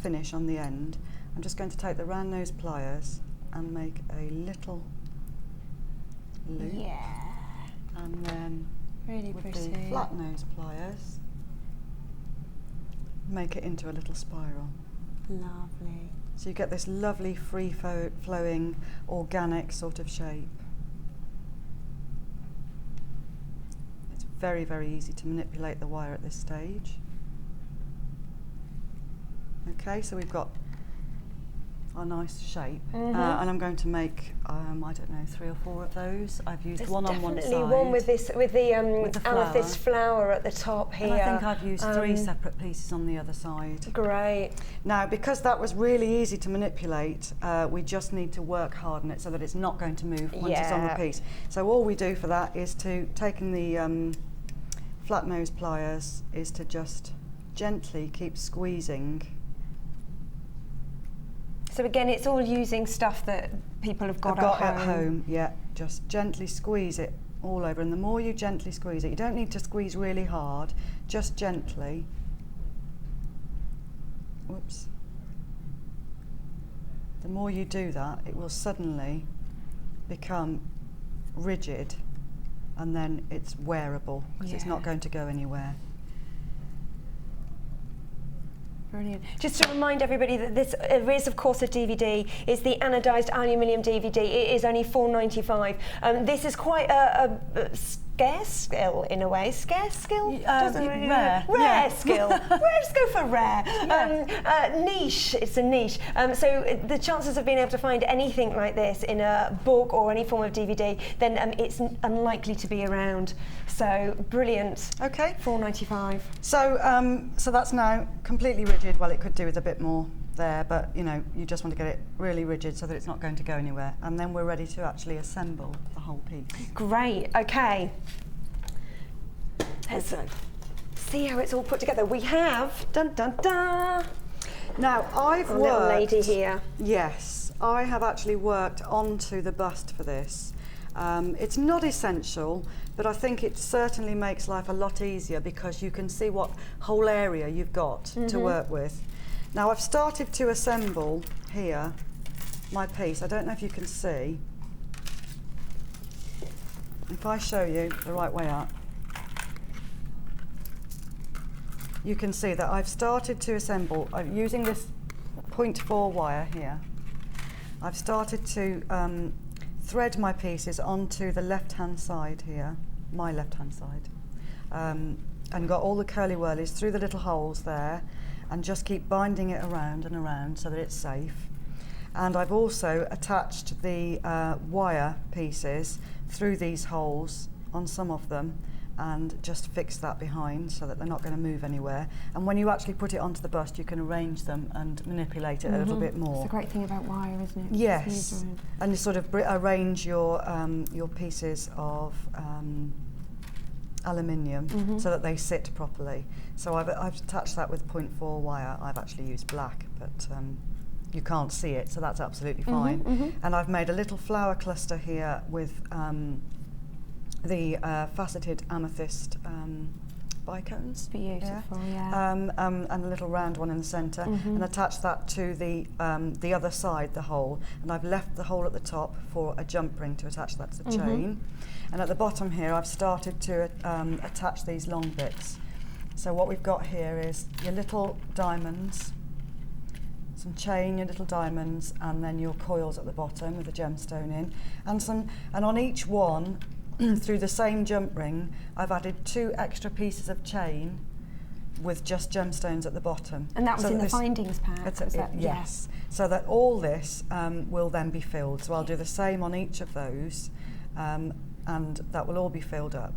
finish on the end. I'm just going to take the round nose pliers and make a little loop. Yeah. And then Really with pretty. the flat nose pliers, make it into a little spiral. Lovely. So you get this lovely free-flowing, organic sort of shape. It's very, very easy to manipulate the wire at this stage. Okay, so we've got a nice shape. And I'm going to make, I don't know, 3 or 4 of those. I've used one on one side. Definitely one with the amethyst flower at the top here. And I think I've used 3 separate pieces on the other side. Great. Now, because that was really easy to manipulate, we just need to work hard on it so that it's not going to move once it's on the piece. So all we do for that is to, taking the flat nose pliers, is to just gently keep squeezing. So again, it's all using stuff that people have got at home. Yeah, just gently squeeze it all over, and the more you gently squeeze it, you don't need to squeeze really hard, just gently. Whoops. The more you do that, it will suddenly become rigid, and then it's wearable because it's not going to go anywhere. Brilliant. Just to remind everybody that this is, of course, a DVD. It's the Anodised Aluminium DVD. It is only $4.95. This is quite a scarce skill in a way. Scarce skill? Rare. Rare skill. Let's go for rare. Niche. It's a niche. So the chances of being able to find anything like this in a book or any form of DVD, then it's unlikely to be around. So brilliant. Okay. $4.95. So that's now completely rigid. Well, it could do with a bit more there, but you know, you just want to get it really rigid so that it's not going to go anywhere. And then we're ready to actually assemble the whole piece. Great. Okay. Let's see how it's all put together. We have dun dun dun. Now I've worked. Little lady here. Yes, I have actually worked onto the bust for this. It's not essential, but I think it certainly makes life a lot easier because you can see what whole area you've got to work with. Now I've started to assemble here my piece. I don't know if you can see. If I show you the right way up, you can see that I've started to assemble, using this 0.4 wire here, I've started to thread my pieces onto the left-hand side here, my left-hand side, and got all the curly whirlies through the little holes there, and just keep binding it around and around so that it's safe. And I've also attached the wire pieces through these holes on some of them, and just fix that behind so that they're not going to move anywhere. And when you actually put it onto the bust, you can arrange them and manipulate it a little bit more. It's a great thing about wire, isn't it? Yes, and you sort of arrange your pieces of aluminium so that they sit properly. So I've attached that with 0.4 wire. I've actually used black, but you can't see it, so that's absolutely fine. And I've made a little flower cluster here with the faceted amethyst bicones. Beautiful, yeah. And a little round one in the centre, and attached that to the other side, the hole. And I've left the hole at the top for a jump ring to attach that to the chain. And at the bottom here, I've started to attach these long bits. So what we've got here is your little diamonds, some chain, your little diamonds, and then your coils at the bottom with a gemstone in, and on each one, through the same jump ring, I've added 2 extra pieces of chain with just gemstones at the bottom. And that was in the findings pack? Yes. So that all this will then be filled. So I'll do the same on each of those, and that will all be filled up.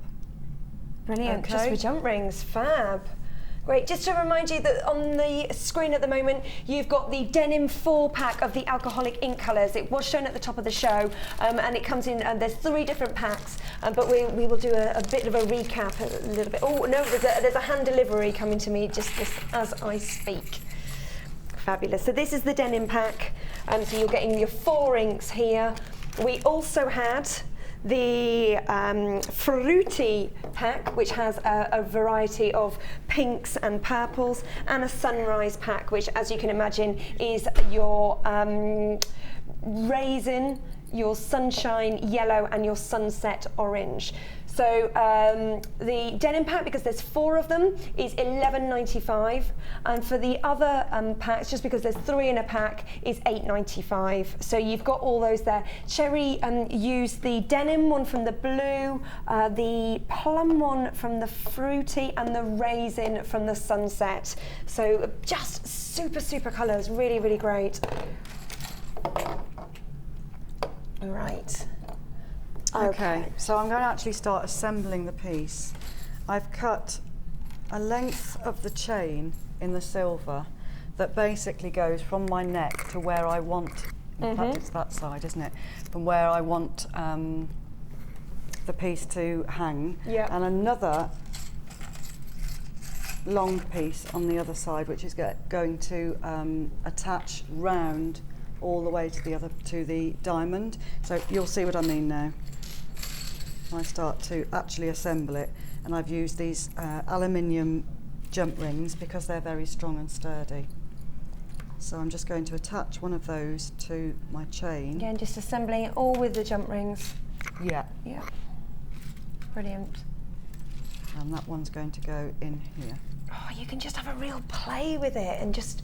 Brilliant. Okay. Just for jump rings, fab. Great. Just to remind you that on the screen at the moment, you've got the denim 4-pack of the alcoholic ink colours. It was shown at the top of the show, and it comes in, and there's 3 different packs, but we will do a bit of a recap a little bit. Oh, no, there's a hand delivery coming to me just as I speak. Fabulous. So this is the denim pack, so you're getting your 4 inks here. We also had the fruity pack, which has a variety of pinks and purples, and a sunrise pack, which, as you can imagine, is your raisin, your sunshine yellow, and your sunset orange. So the denim pack, because there's 4 of them, is $11.95, and for the other packs, just because there's 3 in a pack, is $8.95. So you've got all those there. Cherry used the denim one from the blue, the plum one from the fruity, and the raisin from the sunset. So just super, super colours, really, really great. Right. Okay, so I'm going to actually start assembling the piece. I've cut a length of the chain in the silver that basically goes from my neck to where I want, in fact it's that side, isn't it? From where I want the piece to hang. Yeah. And another long piece on the other side, which is going to attach round all the way to the diamond. So you'll see what I mean now. I start to actually assemble it, and I've used these aluminium jump rings because they're very strong and sturdy. So I'm just going to attach one of those to my chain. Again, just assembling it all with the jump rings. Yeah. Yeah. Brilliant. And that one's going to go in here. Oh, you can just have a real play with it and just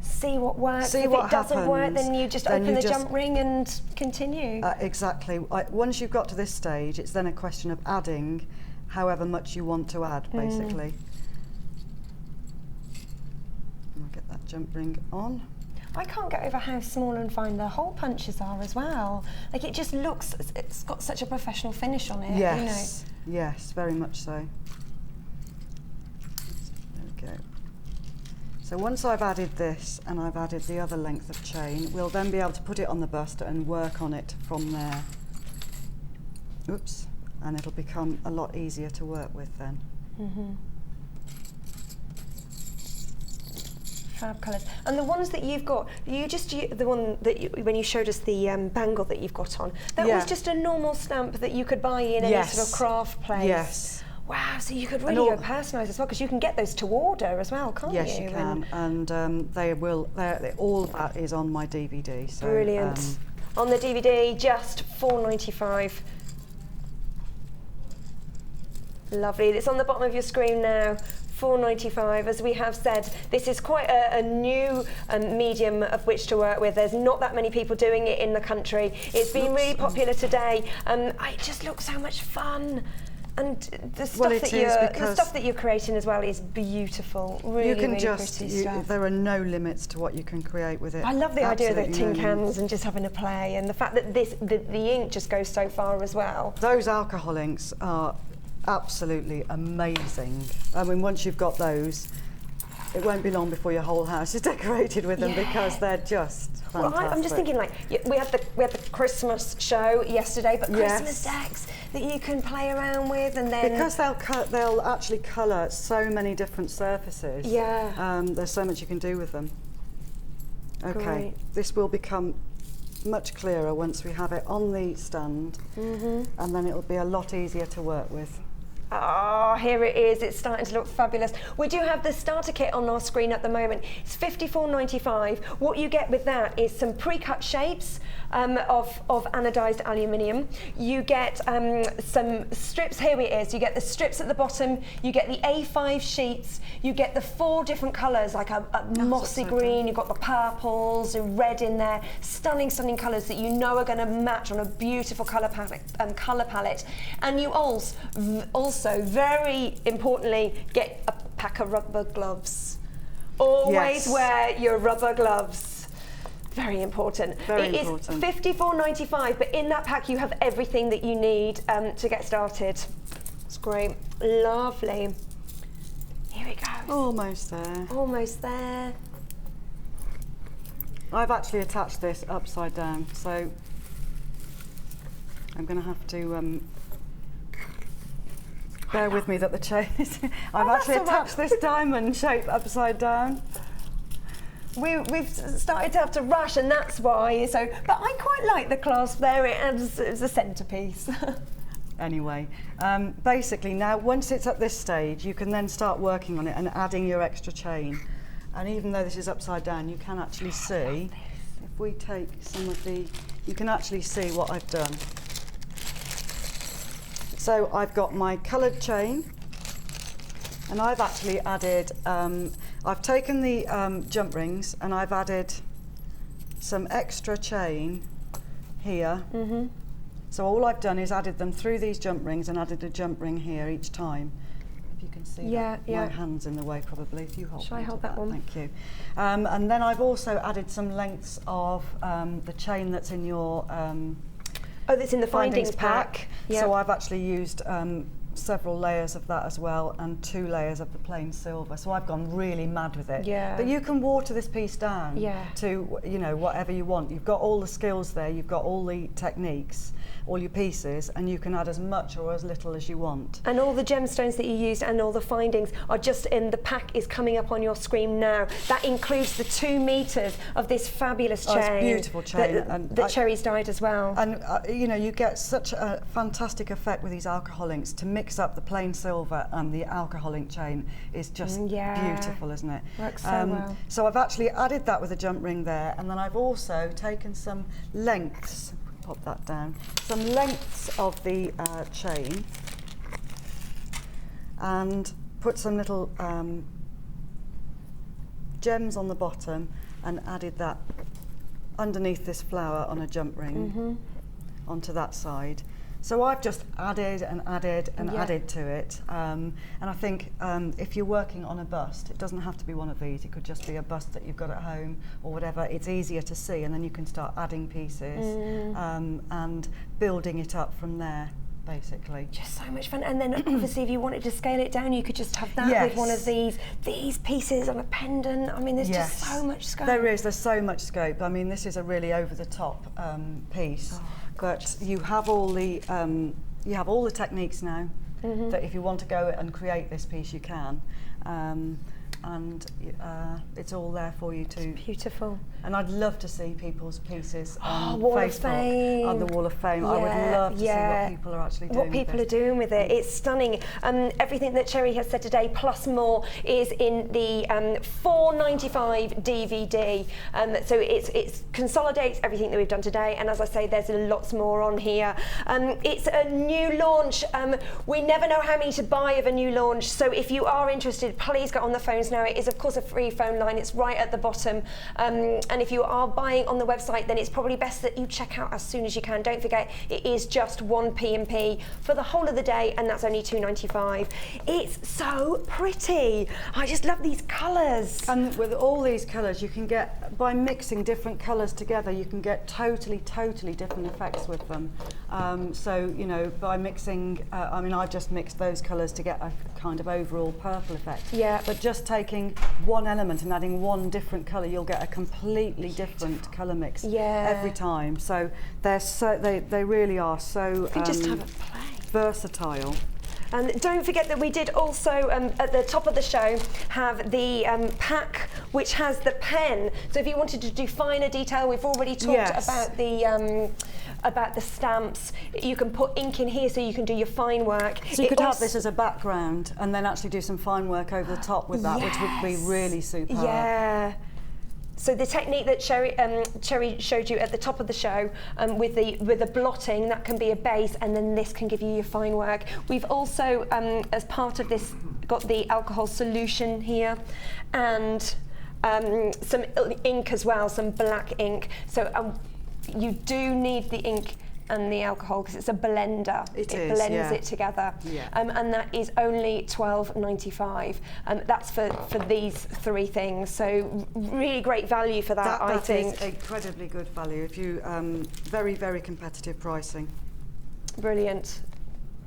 see what works. See if what it doesn't work, happens, then you just then open you the just jump ring and continue. Exactly. Once you've got to this stage, it's then a question of adding however much you want to add, basically. I'll get that jump ring on. I can't get over how small and fine the hole punches are as well. Like, it just looks, it's got such a professional finish on it. Yes, you know. Yes, very much so. There we go. So once I've added this and I've added the other length of chain, we'll then be able to put it on the bust and work on it from there. Oops, and it'll become a lot easier to work with then. Fab colours. And the ones that you've got, the one that when you showed us the bangle that you've got on, that was just a normal stamp that you could buy in any sort of craft place. Yes. Wow, so you could really go personalised as well, because you can get those to order as well, can't you? Yes, you can, and all of that is on my DVD. So, brilliant. On the DVD, just $4.95. Lovely. It's on the bottom of your screen now. $4.95. As we have said, this is quite a new medium of which to work with. There's not that many people doing it in the country. It's been really popular today. It just looks so much fun. And the stuff that you're creating as well is beautiful. Really, pretty stuff. There are no limits to what you can create with it. I love the idea of the tin cans and just having a play, and the fact that the ink just goes so far as well. Those alcohol inks are absolutely amazing. I mean, once you've got those, it won't be long before your whole house is decorated with them, because they're just fantastic. Well, I'm just thinking, like, we had the Christmas show yesterday, but Christmas decks that you can play around with, and then because they'll actually colour so many different surfaces. Yeah. There's so much you can do with them. Okay, Great. this will become much clearer once we have it on the stand, and then it'll be a lot easier to work with. Oh, here it is. It's starting to look fabulous. We do have the starter kit on our screen at the moment. It's $54.95. What you get with that is some pre-cut shapes of anodised aluminium. You get some strips. Here it is. You get the strips at the bottom. You get the A5 sheets. You get the 4 different colours, like a mossy green. You've got the purples, the red in there. Stunning, stunning colours that you know are going to match on a beautiful colour palette. And you also, very importantly, get a pack of rubber gloves. Always wear your rubber gloves. Very important. It is $54.95, but in that pack you have everything that you need to get started. It's great. Lovely. Here it goes. Almost there. Almost there. I've actually attached this upside down, so I'm going to have to bear with me that the chain is... I've actually attached this diamond shape upside down. We've started to have to rush, and that's why. So, but I quite like the clasp there as a centrepiece. Anyway, basically now once it's at this stage, you can then start working on it and adding your extra chain. And even though this is upside down, you can actually see, if we take some of the, you can actually see what I've done. So I've got my coloured chain, and I've actually added, I've taken the jump rings and I've added some extra chain here. So all I've done is added them through these jump rings and added a jump ring here each time. if you can see Yeah, that. yeah. My hand's in the way probably. If you hold Shall I onto hold that one? Thank you. And then I've also added some lengths of the chain that's in your that's in the findings pack. Yep. So I've actually used several layers of that as well, and 2 layers of the plain silver. So I've gone really mad with it. Yeah. But you can water this piece down Yeah. to, you know, whatever you want. You've got all the skills there, you've got all the techniques, all your pieces, and you can add as much or as little as you want. And all the gemstones that you used and all the findings are just in the pack is coming up on your screen now. That includes the 2 meters of this fabulous chain. It's a beautiful chain. That Cherry's dyed as well. And you know, you get such a fantastic effect with these alcohol inks. To mix up the plain silver and the alcohol ink chain is just beautiful, isn't it? Works so well. So I've actually added that with a jump ring there, and then I've also taken some lengths, pop that down, some lengths of the chain, and put some little gems on the bottom, and added that underneath this flower on a jump ring onto that side. So I've just added and added and added to it, and I think if you're working on a bust, it doesn't have to be one of these. It could just be a bust that you've got at home or whatever. It's easier to see, and then you can start adding pieces and building it up from there, basically. Just so much fun. And then obviously if you wanted to scale it down, you could just have that with one of these pieces on a pendant. I mean, there's just so much scope. There's so much scope. I mean, this is a really over-the-top piece. But you have all the techniques now that if you want to go and create this piece, you can, and it's all there for you to. It's beautiful. And I'd love to see people's pieces on Wall Facebook, of Fame. on the Wall of Fame. I would love to see what people are actually doing. What people are doing with it. It's stunning. Everything that Cherry has said today, plus more, is in the $4.95 DVD. So it consolidates everything that we've done today. And as I say, there's lots more on here. It's a new launch. We never know how many to buy of a new launch. So if you are interested, please get on the phones now. It is, of course, a free phone line. It's right at the bottom. And if you are buying on the website, then it's probably best that you check out as soon as you can. Don't forget, it is just 1 P&P for the whole of the day, and that's only $2.95. It's so pretty. I just love these colours. And with all these colours, you can get, by mixing different colours together, you can get totally different effects with them. So, you know, by mixing, I mean, I've just mixed those colours to get a kind of overall purple effect. Yeah. But just taking one element and adding one different colour, you'll get a completely different colour mix every time. So they really are so just have a play. Versatile. And don't forget that we did also, at the top of the show, have the pack which has the pen. So if you wanted to do finer detail, we've already talked about the stamps. You can put ink in here so you can do your fine work. So you could have this as a background and then actually do some fine work over the top with that, which would be really superb. Yeah. So the technique that Cherry showed you at the top of the show with the blotting, that can be a base, and then this can give you your fine work. We've also, as part of this, got the alcohol solution here, and some ink as well, some black ink. So you do need the ink and the alcohol because it's a blender. It blends it together. Yeah. And that is only $12.95. That's for these 3 things. So really great value for that, I think. That is incredibly good value. If you very, very competitive pricing. Brilliant.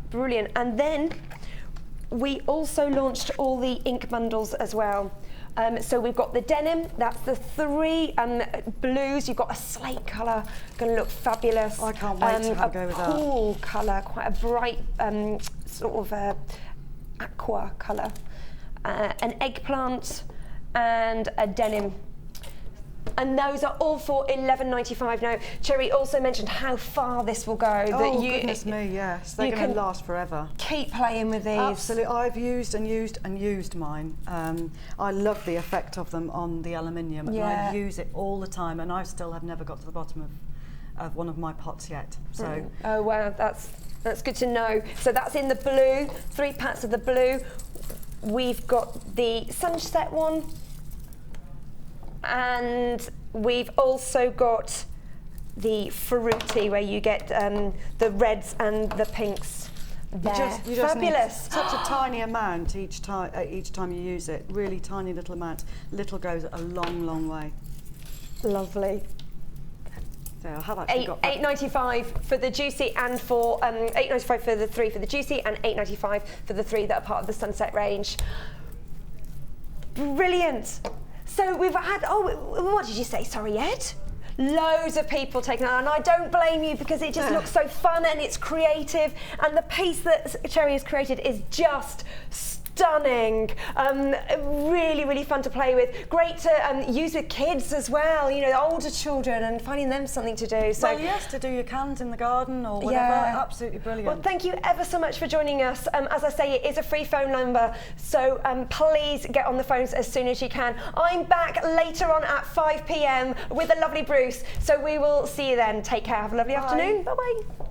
Brilliant. And then we also launched all the ink bundles as well. So we've got the denim, that's the 3 blues. You've got a slate colour, going to look fabulous. I can't wait to have a go with that. A cool colour, quite a bright sort of aqua colour. An eggplant and a denim. And those are all for $11.95. Now, Cherry also mentioned how far this will go. Oh, goodness me, yes. They're going to last forever. Keep playing with these. Absolutely. I've used and used and used mine. I love the effect of them on the aluminium. And I use it all the time, and I still have never got to the bottom of one of my pots yet. So. Oh, wow, that's good to know. So that's in the blue, 3 packs of the blue. We've got the sunset one. And we've also got the fruity, where you get the reds and the pinks You just Fabulous. need such a tiny amount each time you use it. Really tiny little amount. Little goes a long, long way. Lovely. So I have actually got £8.95 for the juicy and for £8.95 for the 3 for the juicy and £8.95 for the 3 that are part of the Sunset range. Brilliant. So we've had, what did you say? Sorry, Ed? Loads of people taking it, and I don't blame you because it just looks so fun and it's creative, and the piece that Cherry has created is just stunning. Really, really fun to play with. Great to use with kids as well, you know, older children, and finding them something to do. So, well, yes, to do your cans in the garden or whatever. Yeah. Absolutely brilliant. Well, thank you ever so much for joining us. As I say, it is a free phone number, so please get on the phones as soon as you can. I'm back later on at 5 p.m. with the lovely Bruce, so we will see you then. Take care. Have a lovely afternoon. Bye-bye.